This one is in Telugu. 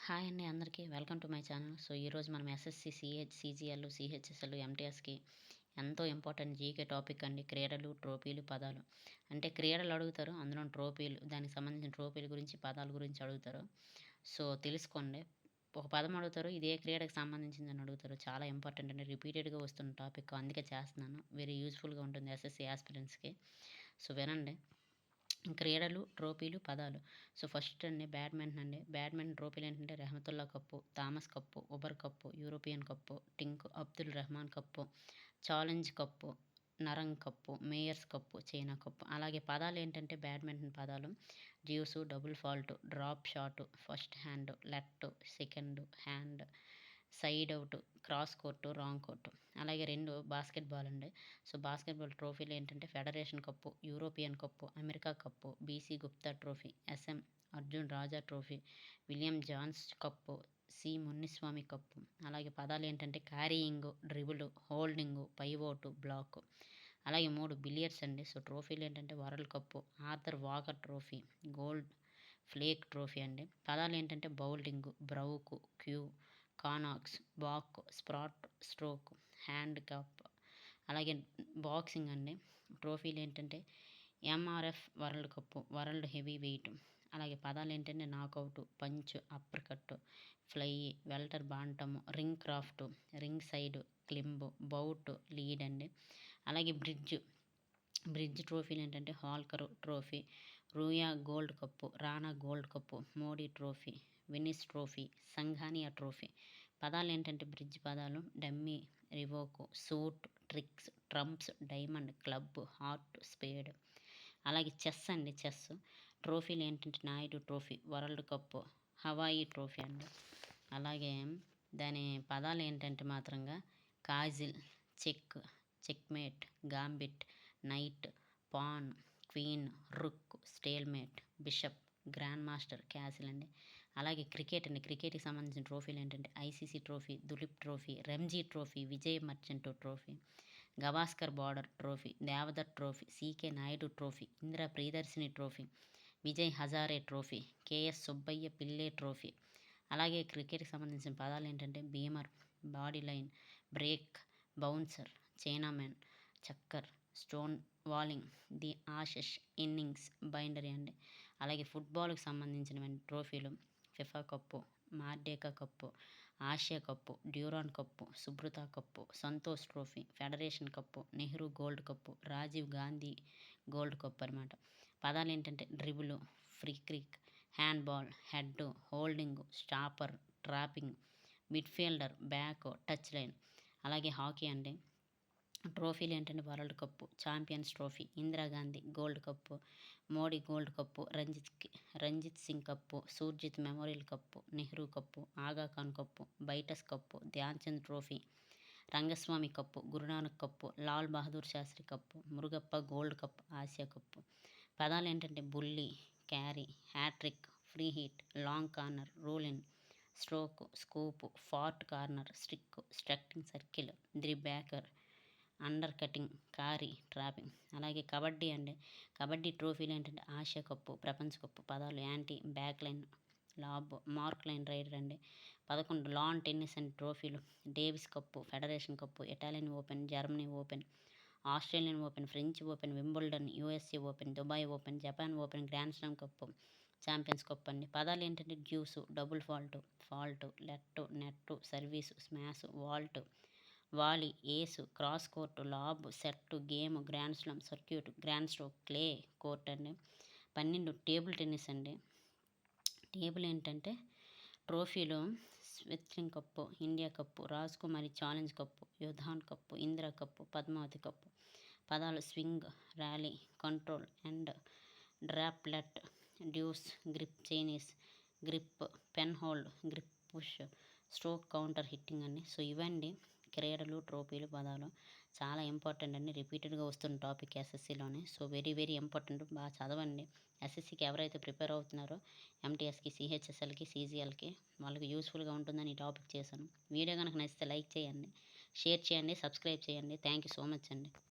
హాయ్ అండి అందరికీ welcome to my channel. So ఈరోజు మనం ఎస్ఎస్సి, సీజీఎల్, సిహెచ్ఎస్ఎల్, ఎంటీఎస్కి ఎంతో ఇంపార్టెంట్ జీకే టాపిక్ అండి. క్రీడలు, ట్రోఫీలు, పదాలు. అంటే క్రీడలు అడుగుతారు, అందులో ట్రోఫీలు, దానికి సంబంధించిన ట్రోఫీల గురించి, పదాల గురించి అడుగుతారు. సో తెలుసుకోండి. ఒక పదం అడుగుతారు, ఇది ఏ క్రీడకి సంబంధించిందని అడుగుతారు. చాలా ఇంపార్టెంట్ అండి, రిపీటెడ్గా వస్తున్న టాపిక్, అందుకే చేస్తున్నాను. వెరీ యూస్ఫుల్గా ఉంటుంది ఎస్ఎస్సి ఆస్పిరెంట్స్కి. సో వినండి. క్రీడలు, ట్రోఫీలు, పదాలు. సో ఫస్ట్ అండి బ్యాడ్మింటన్ అండి. బ్యాడ్మింటన్ ట్రోఫీలు ఏంటంటే Rahmatullah cup, Thomas cup, Uber cup, European cup, టింక్ Abdul Rahman cup, challenge cup, Narang cup, Mayor's cup, China cup. అలాగే పదాలు ఏంటంటే బ్యాడ్మింటన్ పదాలు deuce, double fault, drop shot, first hand, left, second hand, side out, cross court, wrong court. అలాగే రెండు బాస్కెట్బాల్ అండి. సో బాస్కెట్బాల్ ట్రోఫీలు ఏంటంటే federation cup, European cup, America cup, BC Gupta trophy, S M Arjun Raja trophy, William Johns cup, C Munniswamy cup. అలాగే పదాలు ఏంటంటే carrying, dribble, holding, pivot, block. అలాగే మూడు బిలియర్డ్స్ అండి. సో ట్రోఫీలు ఏంటంటే world cup, Arthur Walker trophy, Gold Flake trophy అండి. పదాలు ఏంటంటే బౌలింగ్, బ్రౌక్, క్యూ, కానాక్స్, బాక్, స్ప్రాట్, స్ట్రోక్, హ్యాండ్ కప్. అలాగే బాక్సింగ్ అండి. ట్రోఫీలు ఏంటంటే MRF world cup, world heavyweight. అలాగే పదాలు ఏంటంటే knockout, punch, uppercut, fly, welter bantam, ringcraft, ring side, క్లింబ్, bout, lead అండి. అలాగే బ్రిడ్జ్ ట్రోఫీలు ఏంటంటే Holkar trophy, Ruia gold cup, Rana gold cup, Modi trophy, వినిస్ ట్రోఫీ, సంఘానియా ట్రోఫీ. పదాలు ఏంటంటే బ్రిడ్జ్ పదాలు dummy, revoke, suit, tricks, trumps, diamond, club, heart, spade. అలాగే చెస్ అండి. చెస్ ట్రోఫీలు ఏంటంటే Naidu trophy, world cup, Hawaii trophy అండి. అలాగే దాని పదాలు ఏంటంటే మాత్రంగా castle, check, checkmate, gambit, knight, pawn, queen, rook, stalemate, bishop, grandmaster, castle అండి. అలాగే క్రికెట్ అండి. క్రికెట్కి సంబంధించిన ట్రోఫీలు ఏంటంటే ICC trophy, Duleep trophy, Ranji trophy, Vijay Merchant trophy, Gavaskar Border trophy, Devdutt trophy, CK Naidu trophy, Indira Priyadarshini trophy, Vijay Hazare trophy, KS Subbaiah Pillay trophy. అలాగే క్రికెట్కి సంబంధించిన పదాలు ఏంటంటే beamer, body line, break, bouncer, chinamen, chucker, stonewalling, the Ashes, innings, boundary అండి. అలాగే ఫుట్బాల్కి సంబంధించినటువంటి ట్రోఫీలు FIFA cup, Merdeka cup, Asia cup, Durand cup, Subroto cup, Santosh trophy, federation cup, Nehru gold cup, Rajiv Gandhi gold cup అనమాట. పదాలు ఏంటంటే dribble, free Crick, handball, head, holding, stopper, trapping, midfielder, back, touch line. అలాగే హాకీ అండి. ట్రోఫీలు ఏంటంటే world cup, champions trophy, Indira Gandhi gold cup, Modi gold cup, Ranjith Singh cup, Surjit memorial cup, Nehru cup, Aga Khan cup, బైటస్ cup, Dhyan Chand trophy, Rangaswamy cup, Guru Nanak cup, Lal Bahadur Sastry cup, Murugappa gold cup, Asia cup. పదాలు ఏంటంటే bully, carry, hat trick, free hit, long corner, rule in, stroke, scoop, ఫార్ట్ corner, stick, striking circle, the backer, undercutting, carry, trapping. అలాగే కబడ్డీ అండి. కబడ్డీ ట్రోఫీలు ఏంటంటే ఆసియా కప్పు, ప్రపంచ కప్పు. పదాలు anti, back line, lob, mark line raider అండి. 11 లాన్ టెన్నిస్ అండ్ ట్రోఫీలు Davis cup, federation cup, Italian open, Germany open, Australian open, French open, Wimbledon, USA open, Dubai open, Japan open, grand slam cup, champions cup అండి. పదాలు ఏంటంటే deuce, double fault, let, net, service, smash, vault, volley, ace, cross court, lob, set, game, grand slam, circuit, grand stroke, clay court అండి. 12 టేబుల్ టెన్నిస్ అండి. టేబుల్ ఏంటంటే ట్రోఫీలు Swaythling cup, India cup, Raj Kumari challenge cup, యుధాన్ cup, Indira cup, Padmavati cup. పదాలు swing, rally, control, end, droplet, deuce, grip, Chinese, grip, penhold, grip push, stroke, counter hitting అండి. సో ఇవండి క్రీడలు, ట్రోఫీలు, పదాలు. చాలా ఇంపార్టెంట్ అండి, రిపీటెడ్గా వస్తున్న topic ఎస్ఎస్సిలోనే. So very very important, బాగా చదవండి. ఎస్ఎస్సికి ఎవరైతే ప్రిపేర్ అవుతున్నారో ఎంటీఎస్కి, సిహెచ్ఎస్ఎల్కి, సీజీఎల్కి వాళ్ళకి యూస్ఫుల్గా ఉంటుందని ఈ టాపిక్ చేశాను. వీడియో కనుక నచ్చితే లైక్ చేయండి, షేర్ చేయండి, సబ్స్క్రైబ్ చేయండి. థ్యాంక్ యూ సో మచ్ అండి.